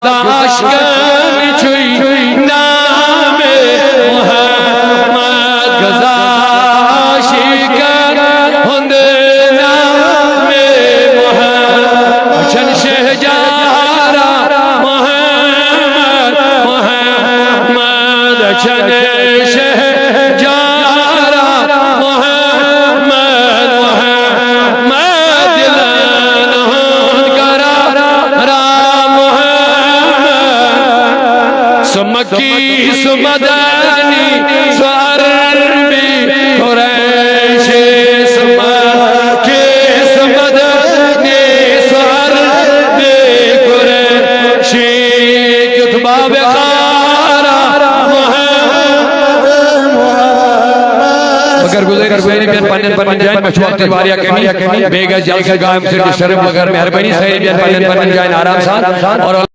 दाशकन छुई नामे मोहम्मद गज़ाशिकन हुंदे नामे मोहम्मद शन शहजारा मोहम्मद मोहम्मद शन शहजारा मोहम्मद मोहम्मद दिलन हुन करा सुमकी सुमदानी स्वारबी कुरैशी सुमकी सुमदानी स्वारबी कुरैशी कुतबा बेखारा मगर गुज़र सैनी बिन पन्नन पन्नन जान मशवक़त वारिया कमी बेगा जल से गायम से शर्म मगर मेहरबानी सैनी बिन पन्नन जान आराम सान और